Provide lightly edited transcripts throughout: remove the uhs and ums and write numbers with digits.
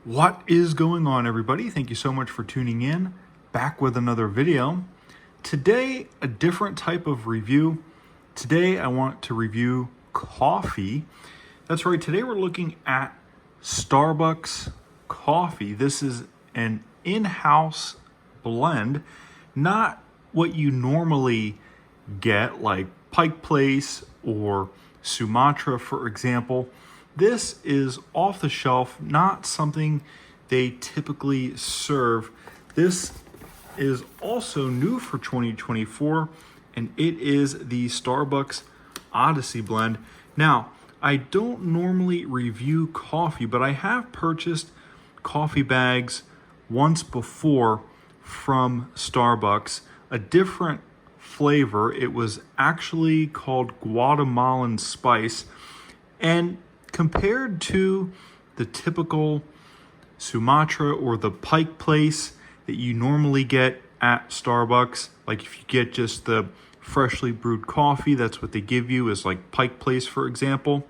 What is going on, everybody? Thank you so much for tuning in. Back with another video. Today, a different type of review. Today, I want to review coffee. That's right, today we're looking at Starbucks coffee. This is an in-house blend, not what you normally get like Pike Place or Sumatra, for example. This is off the shelf, not something they typically serve. This is also new for 2024, and it is the Starbucks Odyssey blend. Now, I don't normally review coffee, but I have purchased coffee bags once before from Starbucks, a different flavor. It was actually called Guatemalan spice, and compared to the typical Sumatra or the Pike Place that you normally get at Starbucks, like if you get just the freshly brewed coffee, that's what they give you, is like Pike Place, for example.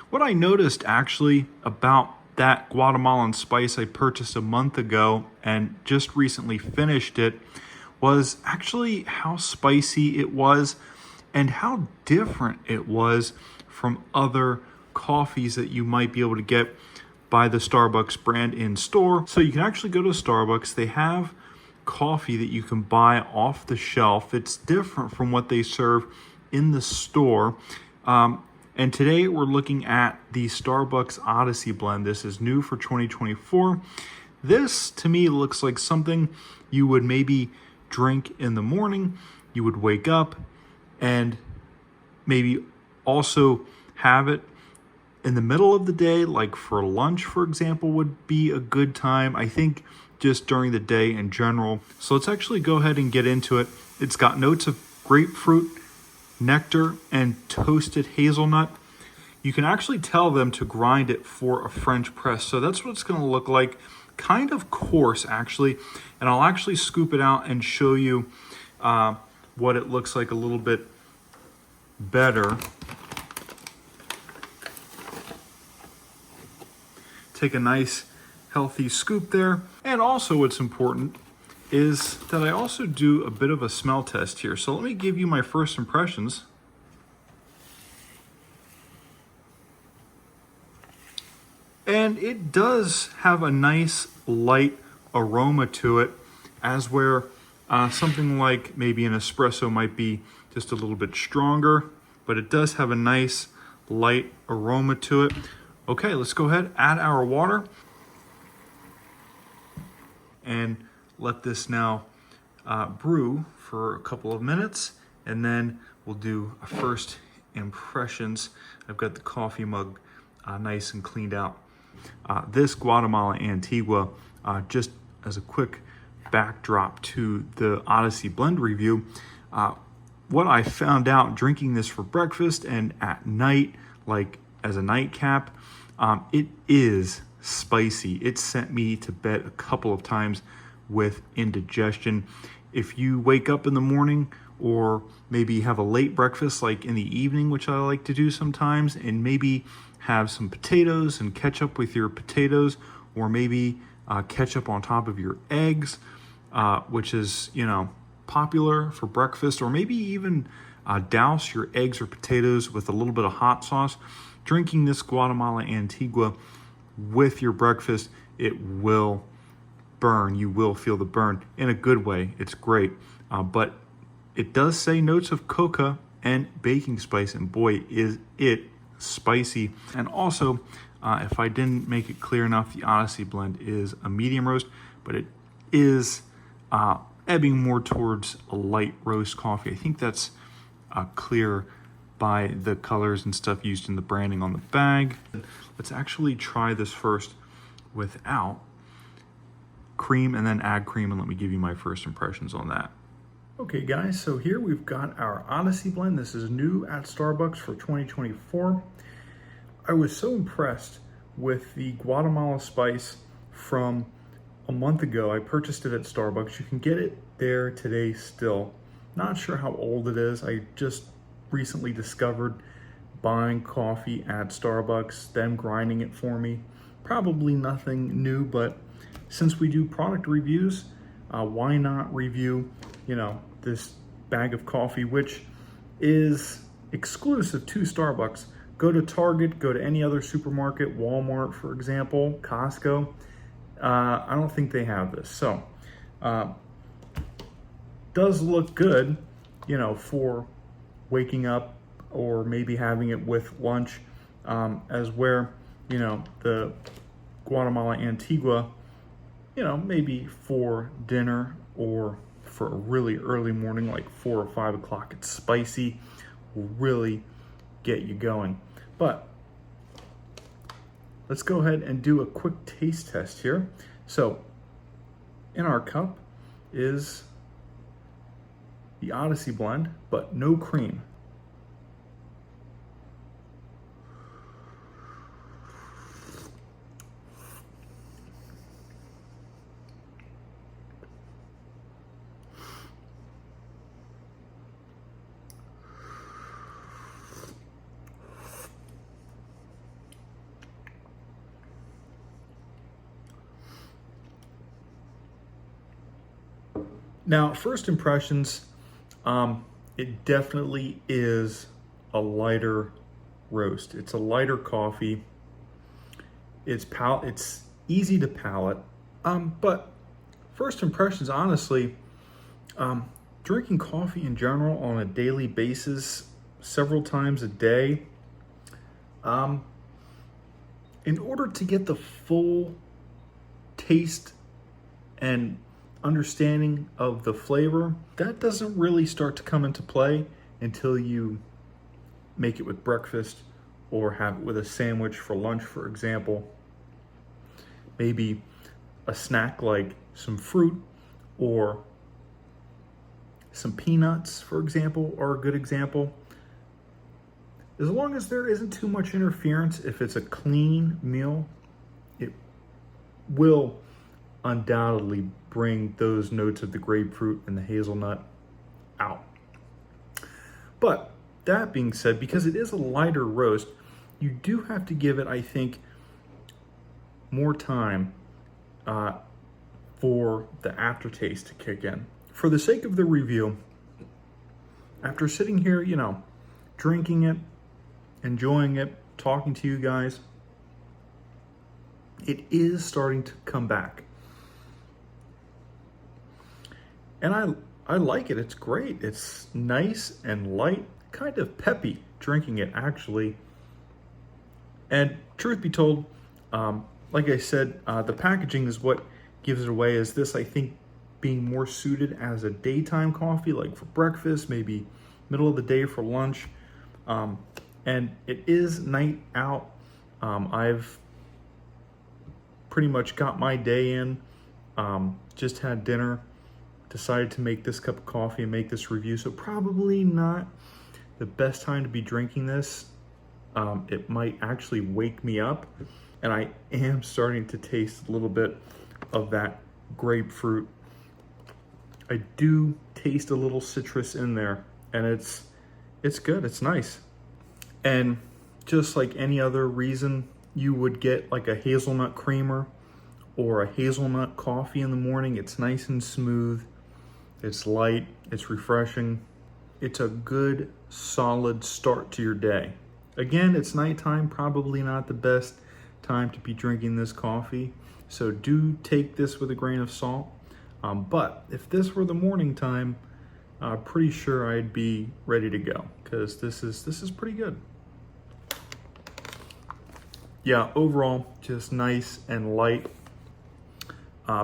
What I noticed actually about that Guatemalan spice I purchased a month ago and just recently finished it was actually how spicy it was and how different it was from other coffees that you might be able to get by the Starbucks brand in store. So you can actually go to Starbucks. They have coffee that you can buy off the shelf. It's different from what they serve in the store. And today we're looking at the Starbucks Odyssey blend. This is new for 2024. This to me looks like something you would maybe drink in the morning. You would wake up and maybe also have it in the middle of the day, like for lunch, for example, would be a good time. I think just during the day in general. So let's actually go ahead and get into it. It's got notes of grapefruit, nectar, and toasted hazelnut. You can actually tell them to grind it for a French press. So that's what it's going to look like. Kind of coarse, actually. And I'll actually scoop it out and show you what it looks like a little bit better. Take a nice healthy scoop there. And also what's important is that I also do a bit of a smell test here. So let me give you my first impressions. And it does have a nice light aroma to it, as where something like maybe an espresso might be just a little bit stronger, but it does have a nice light aroma to it. Okay, let's go ahead, add our water, and let this now brew for a couple of minutes, and then we'll do a first impressions. I've got the coffee mug nice and cleaned out. This Guatemala Antigua, just as a quick backdrop to the Odyssey blend review, what I found out drinking this for breakfast and at night, like as a nightcap, it is spicy. It sent me to bed a couple of times with indigestion. If you wake up in the morning or maybe have a late breakfast like in the evening, which I like to do sometimes, and maybe have some potatoes and ketchup with your potatoes, or maybe ketchup on top of your eggs, which is, popular for breakfast, or maybe even douse your eggs or potatoes with a little bit of hot sauce. Drinking this Guatemala Antigua with your breakfast, it will burn. You will feel the burn in a good way. It's great. But it does say notes of coca and baking spice, and boy, is it spicy. And also, if I didn't make it clear enough, the Odyssey blend is a medium roast, but it is ebbing more towards a light roast coffee. I think that's clear by the colors and stuff used in the branding on the bag. Let's actually try this first without cream and then add cream, and let me give you my first impressions on that. Okay guys, so here we've got our Odyssey blend. This is new at Starbucks for 2024. I was so impressed with the Guatemala spice from a month ago. I purchased it at Starbucks. You can get it there today still. Not sure how old it is. I just recently discovered buying coffee at Starbucks, them grinding it for me, Probably nothing new, but since we do product reviews, why not review, this bag of coffee, which is exclusive to Starbucks. Go to Target, go to any other supermarket, Walmart, for example, Costco. I don't think they have this. So, does look good, for waking up or maybe having it with lunch, as where, the Guatemala Antigua, maybe for dinner or for a really early morning, like 4 or 5 o'clock. It's spicy, will really get you going. But let's go ahead and do a quick taste test here. So in our cup is the Odyssey blend, but no cream. Now, first impressions, it definitely is a lighter roast. It's a lighter coffee. It's easy to palate. But first impressions, honestly, drinking coffee in general on a daily basis, several times a day, in order to get the full taste and understanding of the flavor, that doesn't really start to come into play until you make it with breakfast or have it with a sandwich for lunch, for example. Maybe a snack like some fruit or some peanuts, for example, are a good example. As long as there isn't too much interference, if it's a clean meal, it will undoubtedly bring those notes of the grapefruit and the hazelnut out. But that being said, because it is a lighter roast, you do have to give it, I think, more time for the aftertaste to kick in. For the sake of the review, after sitting here, drinking it, enjoying it, talking to you guys, it is starting to come back. And I like it. It's great. It's nice and light, kind of peppy drinking it, actually. And truth be told, like I said, the packaging is what gives it away, as this, I think, being more suited as a daytime coffee, like for breakfast, maybe middle of the day for lunch. And it is night out. I've pretty much got my day in, just had dinner, decided to make this cup of coffee and make this review. So probably not the best time to be drinking this. It might actually wake me up, and I am starting to taste a little bit of that grapefruit. I do taste a little citrus in there, and it's good, it's nice. And just like any other reason you would get like a hazelnut creamer or a hazelnut coffee in the morning, it's nice and smooth. It's light, it's refreshing. It's a good, solid start to your day. Again, it's nighttime, probably not the best time to be drinking this coffee. So do take this with a grain of salt. But if this were the morning time, pretty sure I'd be ready to go, because this is pretty good. Yeah, overall, just nice and light.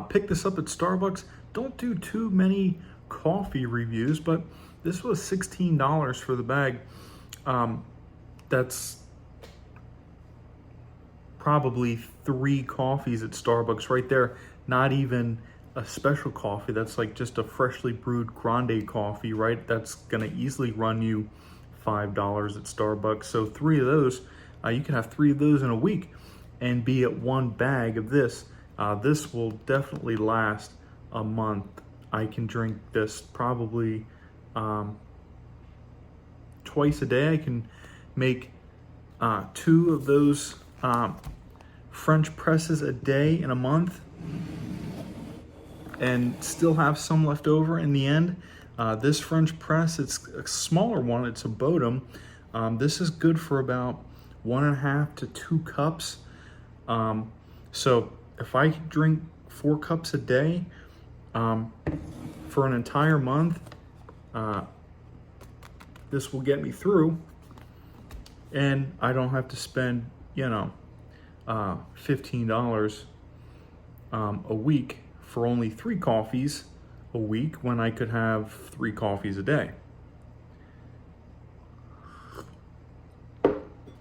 Pick this up at Starbucks. Don't do too many coffee reviews, but this was $16 for the bag. That's probably 3 coffees at Starbucks right there. Not even a special coffee. That's like just a freshly brewed grande coffee, right? That's gonna easily run you $5 at Starbucks. So 3 of those, you can have 3 of those in a week and be at 1 bag of this. This will definitely last a month. I can drink this probably twice a day. I can make 2 of those French presses a day in a month and still have some left over in the end. This French press, it's a smaller one, it's a Bodum. This is good for about 1.5 to 2 cups. So if I drink 4 cups a day for an entire month, this will get me through, and I don't have to spend, you know, $15 a week for only 3 coffees a week when I could have 3 coffees a day.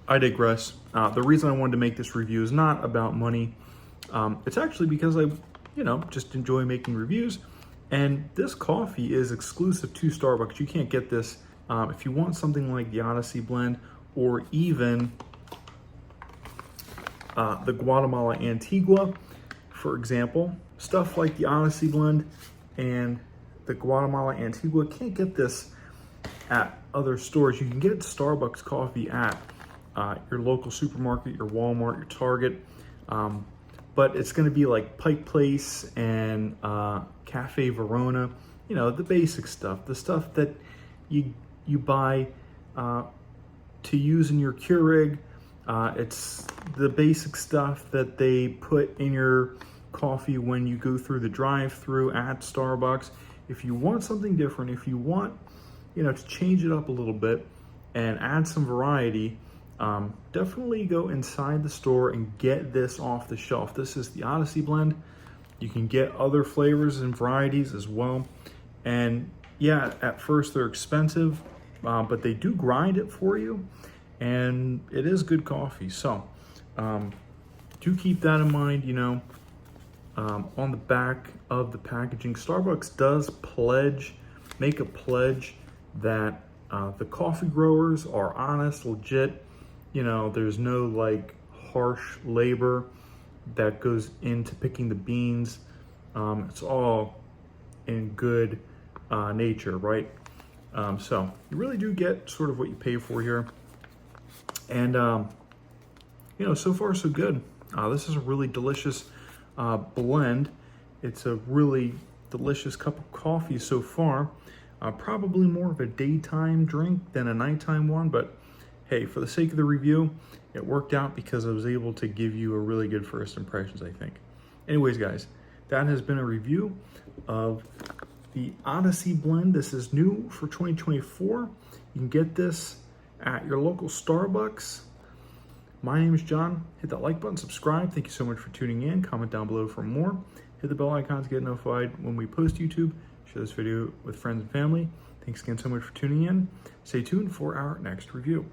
I digress. The reason I wanted to make this review is not about money. It's actually because I, you know, just enjoy making reviews. And this coffee is exclusive to Starbucks. You can't get this if you want something like the Odyssey blend, or even the Guatemala Antigua, for example. Stuff like the Odyssey blend and the Guatemala Antigua, can't get this at other stores. You can get Starbucks coffee at your local supermarket, your Walmart, your Target, but it's going to be like Pike Place and Cafe Verona, you know, the basic stuff, the stuff that you buy to use in your Keurig. It's the basic stuff that they put in your coffee when you go through the drive-through at Starbucks. If you want something different, if you want, you know, to change it up a little bit and add some variety, definitely go inside the store and get this off the shelf. This is the Odyssey blend. You can get other flavors and varieties as well. And yeah, at first they're expensive, but they do grind it for you, and it is good coffee. So do keep that in mind. You know, on the back of the packaging, Starbucks does make a pledge that the coffee growers are honest, legit. You know, there's no like harsh labor that goes into picking the beans. It's all in good nature, right? So you really do get sort of what you pay for here. And, you know, so far so good. This is a really delicious blend. It's a really delicious cup of coffee so far. Probably more of a daytime drink than a nighttime one, but hey, for the sake of the review, it worked out because I was able to give you a really good first impressions, I think. Anyways, guys, that has been a review of the Odyssey blend. This is new for 2024. You can get this at your local Starbucks. My name is John. Hit that like button, subscribe. Thank you so much for tuning in. Comment down below for more. Hit the bell icon to get notified when we post YouTube. Share this video with friends and family. Thanks again so much for tuning in. Stay tuned for our next review.